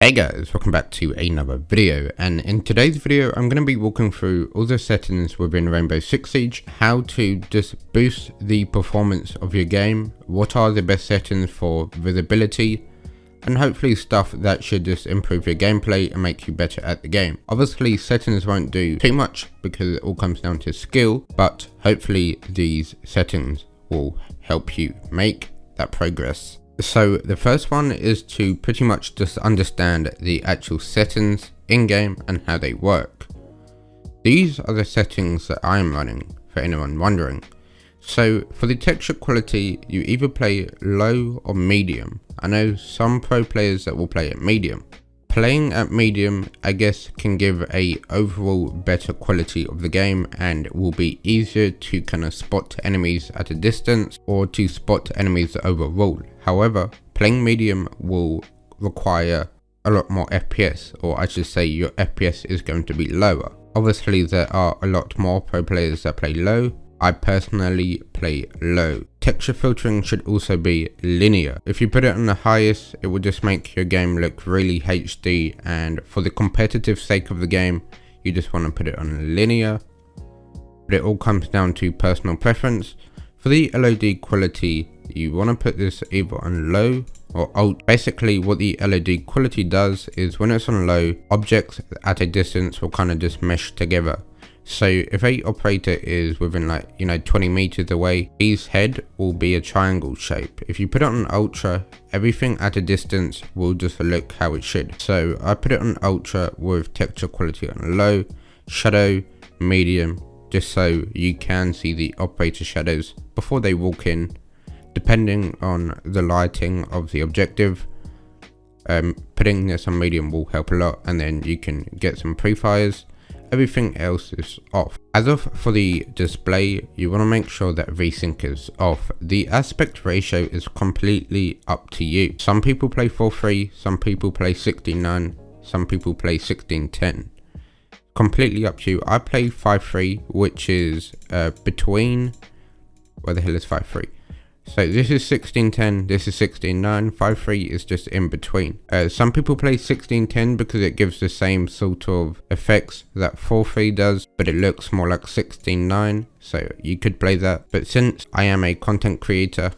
Hey guys, welcome back to another video, and in today's video I'm going to be walking through all the settings within Rainbow Six Siege, how to just boost the performance of your game, what are the best settings for visibility, and hopefully stuff that should just improve your gameplay and make you better at the game. Obviously settings won't do too much because it all comes down to skill, but hopefully these settings will help you make that progress. So the first one is to pretty much just understand the actual settings in game and how they work. These are the settings that I'm running, for anyone wondering. So for the texture quality, you either play low or medium. I know some pro players that will play at medium. Playing at medium, I guess, can give a overall better quality of the game and will be easier to kind of spot enemies at a distance or to spot enemies overall. However, playing medium will require a lot more FPS, or I should say your FPS is going to be lower. Obviously there are a lot more pro players that play low. I personally play low. Texture filtering should also be linear. If you put it on the highest, it will just make your game look really HD, and for the competitive sake of the game, you just want to put it on linear. But it all comes down to personal preference. For the LOD quality, you want to put this either on low or alt. Basically what the LOD quality does is when it's on low, objects at a distance will kind of just mesh together. So if a operator is within 20 meters away, his head will be a triangle shape. If you put it on ultra, everything at a distance will just look how it should. So I put it on ultra with texture quality on low, shadow, medium, just so you can see the operator shadows before they walk in, depending on the lighting of the objective. Putting this on medium will help a lot, and then you can get some pre-fires. Everything else is off. As of for the display, you want to make sure that VSync is off. The aspect ratio is completely up to you. Some people play 4:3, some people play 16:9, some people play 16:10. Completely up to you. I play 5:3, which is between, where the hell is 5:3? So this is 16:10, this is 16:9, 5:3 is just in between. Some people play 16:10 because it gives the same sort of effects that 4:3 does, but it looks more like 16:9, so you could play that. But since I am a content creator,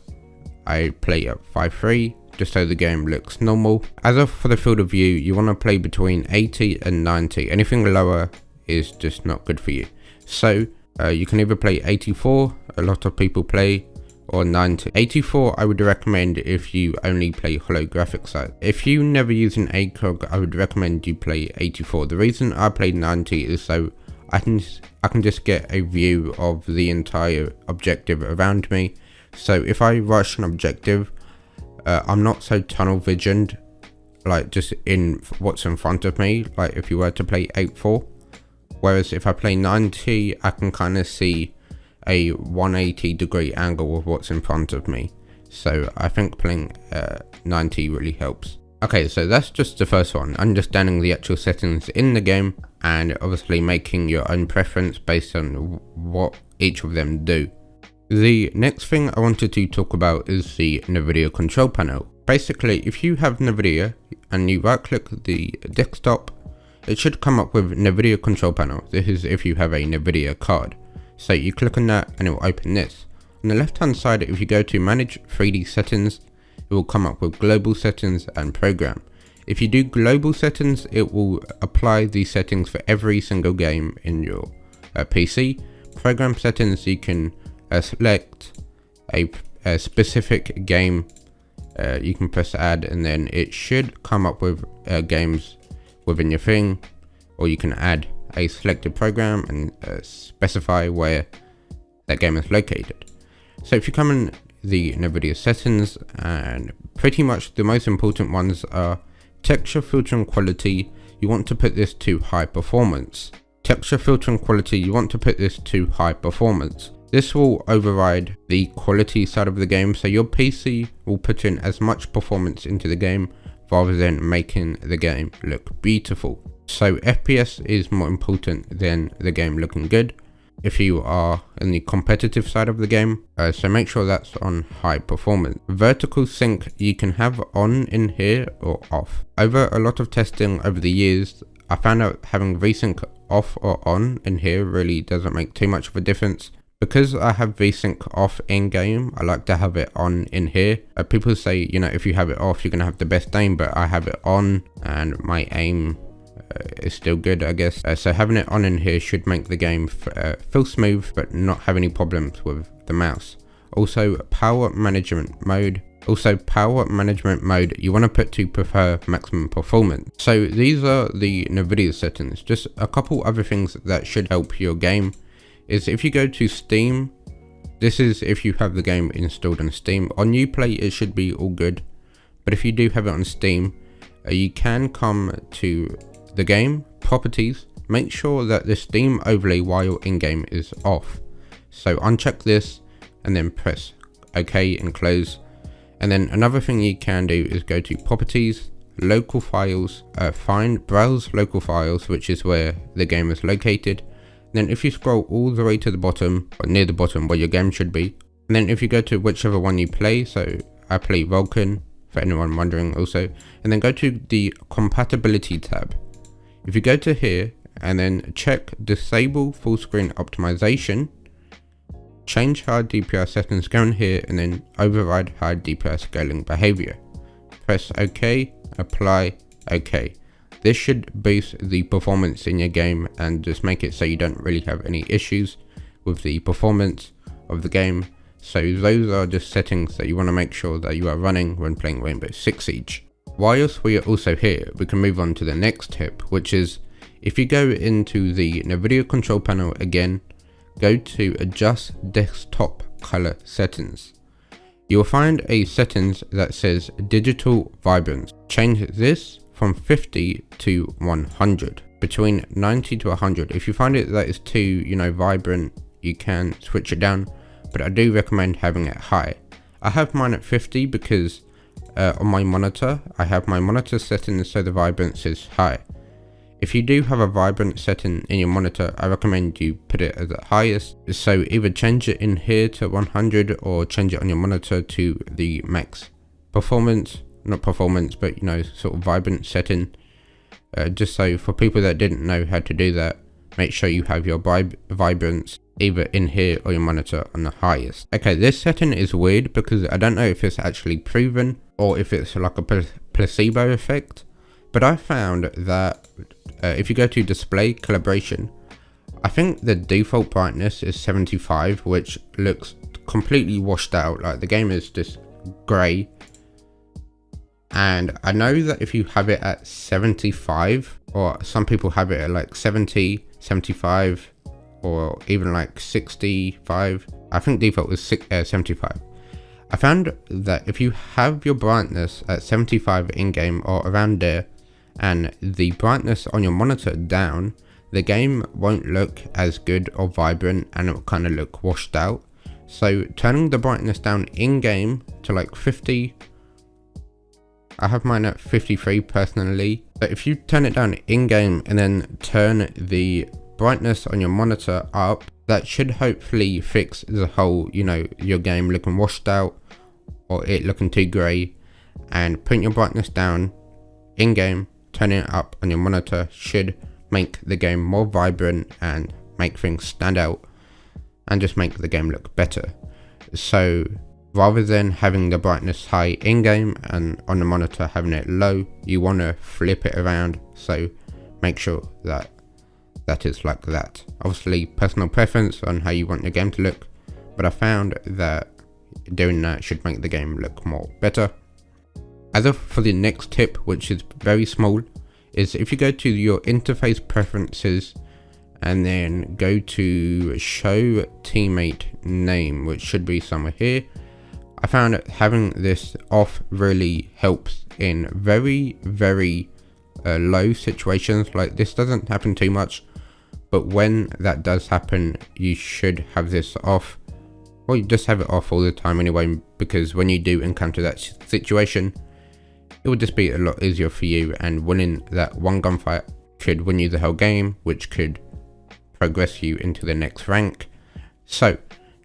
I play at 5:3 just so the game looks normal. As of for the field of view, you want to play between 80 and 90. Anything lower is just not good for you. So you can either play 84, a lot of people play, or 90. 84 I would recommend if you only play holographic side. If you never use an ACOG, I would recommend you play 84. The reason I play 90 is so I can just get a view of the entire objective around me. So if I rush an objective, I'm not so tunnel visioned, like just in what's in front of me, like if you were to play 84. Whereas if I play 90, I can kind of see a 180-degree angle of what's in front of me. So I think playing 90 really helps. Okay, so that's just the first one, understanding the actual settings in the game and obviously making your own preference based on what each of them do. The next thing I wanted to talk about is the Nvidia control panel. Basically, if you have Nvidia and you right click the desktop, it should come up with Nvidia control panel. This is if you have a Nvidia card. So you click on that and it will open this. On the left hand side, if you go to manage 3D settings, it will come up with global settings and program. If you do global settings, it will apply these settings for every single game in your PC. Program settings, you can select a specific game, you can press add, and then it should come up with games within your thing, or you can add a selected program and specify where that game is located. So if you come in the Nvidia settings, and pretty much the most important ones are texture filtering quality, you want to put this to high performance. Texture filtering quality, you want to put this to high performance. This will override the quality side of the game, so your PC will put in as much performance into the game rather than making the game look beautiful. So FPS is more important than the game looking good. if you are in the competitive side of the game, so make sure that's on high performance. Vertical sync you can have on in here or off. Over a lot of testing over the years, I found out having VSync off or on in here really doesn't make too much of a difference. Because I have VSync off in game, I like to have it on in here. People say, you know, if you have it off, you're gonna have the best aim, but I have it on and my aim is still good, I guess. So having it on in here should make the game feel smooth, but not have any problems with the mouse. Also, power management mode. You want to put to prefer maximum performance. So these are the Nvidia settings. Just a couple other things that should help your game is if you go to Steam, this is if you have the game installed on Steam. On Uplay it should be all good, but if you do have it on Steam, you can come to the game, properties, make sure that the Steam overlay while in-game is off. So uncheck this and then press OK and close. And then another thing you can do is go to properties, local files, browse local files, which is where the game is located. Then if you scroll all the way to the bottom, or near the bottom where your game should be, and then if you go to whichever one you play, so I play Vulkan, for anyone wondering also, and then go to the compatibility tab. If you go to here, and then check disable full screen optimization, change hard DPI settings, go in here, and then override high DPI scaling behavior. Press OK, apply, OK. This should boost the performance in your game and just make it so you don't really have any issues with the performance of the game. So those are just settings that you want to make sure that you are running when playing Rainbow Six Siege. Whilst we are also here, we can move on to the next tip, which is if you go into the Nvidia control panel again, go to adjust desktop color settings. You will find a settings that says digital vibrance. Change this from 50 to 100, between 90 to 100. If you find it that is too, you know, vibrant, you can switch it down, but I do recommend having it high. I have mine at 50 because on my monitor, I have my monitor settings so the vibrance is high. If you do have a vibrant setting in your monitor, I recommend you put it at the highest. So either change it in here to 100 or change it on your monitor to the max performance. Not performance, but you know, sort of vibrant setting. Just so for people that didn't know how to do that, make sure you have your vibrance either in here or your monitor on the highest. Okay, this setting is weird because I don't know if it's actually proven or if it's like a placebo effect, but I found that if you go to display calibration, I think the default brightness is 75, which looks completely washed out, like the game is just grey. And I know that if you have it at 75, or some people have it at like 70, 75, or even like 65, I think default was 75. I found that if you have your brightness at 75 in-game or around there, and the brightness on your monitor down, the game won't look as good or vibrant and it will kind of look washed out. So turning the brightness down in-game to like 50, I have mine at 53 personally. But if you turn it down in-game and then turn the brightness on your monitor up, that should hopefully fix the whole, you know, your game looking washed out or it looking too grey. And putting your brightness down in-game, turning it up on your monitor should make the game more vibrant and make things stand out and just make the game look better. So rather than having the brightness high in-game and on the monitor having it low, you want to flip it around, so make sure that that is like that. Obviously personal preference on how you want your game to look, but I found that doing that should make the game look more better. As for the next tip, which is very small, is if you go to your interface preferences and then go to show teammate name, which should be somewhere here. I found that having this off really helps in very low situations. Like this doesn't happen too much, but when that does happen, you should have this off. Well, you just have it off all the time anyway, because when you do encounter that situation, it would just be a lot easier for you, and winning that one gunfight could win you the whole game, which could progress you into the next rank. So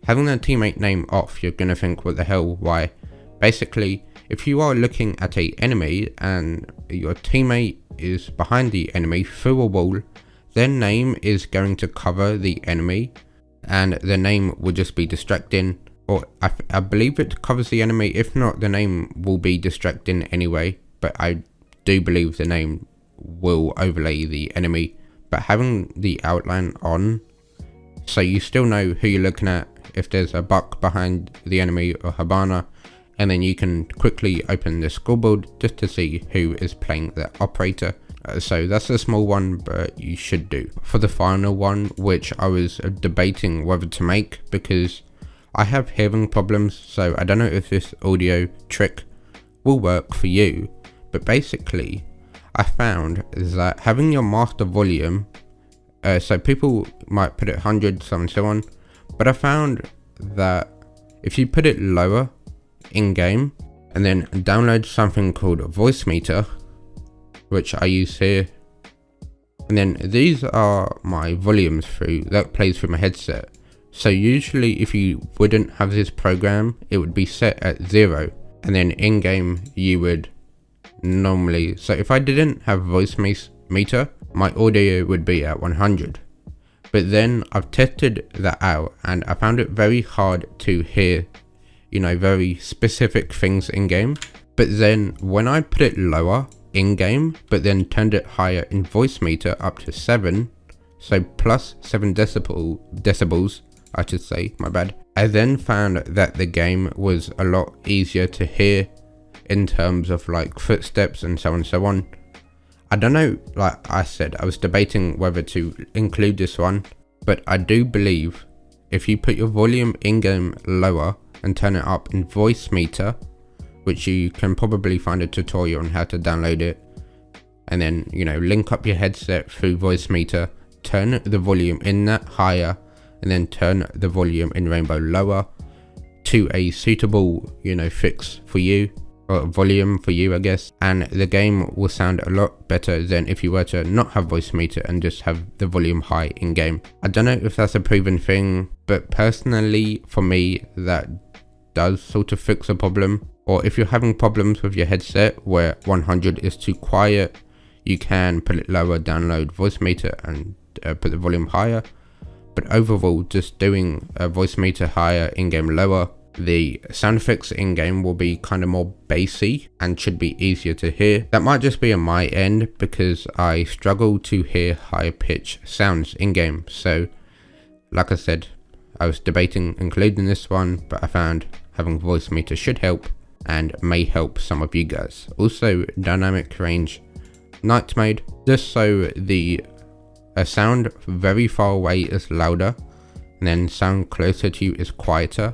having the teammate name off, you're gonna think, what the hell, why? Basically, if you are looking at an enemy and your teammate is behind the enemy through a wall, their name is going to cover the enemy and the name will just be distracting, or I believe it covers the enemy. If not, the name will be distracting anyway, but I do believe the name will overlay the enemy. But having the outline on, so you still know who you're looking at, if there's a buck behind the enemy or Habana, and then you can quickly open the scoreboard just to see who is playing the operator. So that's a small one, but you should do. For the final one, which I was debating whether to make because I have hearing problems, so I don't know if this audio trick will work for you, but basically I found that having your master volume, so people might put it 100, so and so on, but I found that if you put it lower in game and then download something called Voicemeter, which I use here, and then these are my volumes that plays through my headset. So usually if you wouldn't have this program, it would be set at 0, and then in game you would normally, so if I didn't have Voicemeter, my audio would be at 100. But then I've tested that out and I found it very hard to hear, you know, very specific things in game. But then when I put it lower in game, but then turned it higher in Voicemeter up to 7, so plus 7 decibels, I should say, my bad. I then found that the game was a lot easier to hear in terms of like footsteps and so on and so on. I don't know, like I said, I was debating whether to include this one, but I do believe if you put your volume in game lower and turn it up in Voicemeter, which you can probably find a tutorial on how to download it, and then, you know, link up your headset through Voicemeter, turn the volume in that higher, and then turn the volume in Rainbow lower to a suitable, you know, fix for you, or volume for you, I guess, and the game will sound a lot better than if you were to not have Voicemeter and just have the volume high in game. I don't know if that's a proven thing, but personally for me that does sort of fix a problem. Or if you're having problems with your headset where 100 is too quiet, you can put it lower, download Voicemeter and put the volume higher. But overall, just doing a Voicemeter higher, in-game lower, the sound effects in-game will be kind of more bassy and should be easier to hear. That might just be on my end because I struggle to hear high pitch sounds in-game. So like I said, I was debating including this one, but I found having Voicemeter should help and may help some of you guys. Also, dynamic range night mode, just so the sound very far away is louder and then sound closer to you is quieter.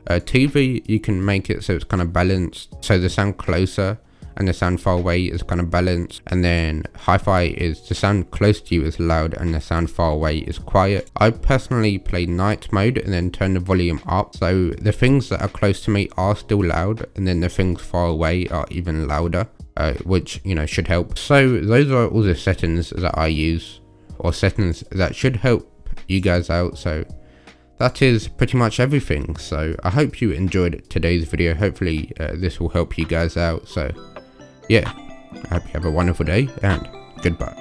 TV, you can make it so it's kind of balanced, so the sound closer and the sound far away is kind of balanced, and then hi-fi is the sound close to you is loud and the sound far away is quiet. I personally play night mode and then turn the volume up, so the things that are close to me are still loud and then the things far away are even louder, which, you know, should help. So those are all the settings that I use, or settings that should help you guys out. So that is pretty much everything. So I hope you enjoyed today's video. Hopefully this will help you guys out. So yeah, I hope you have a wonderful day and goodbye.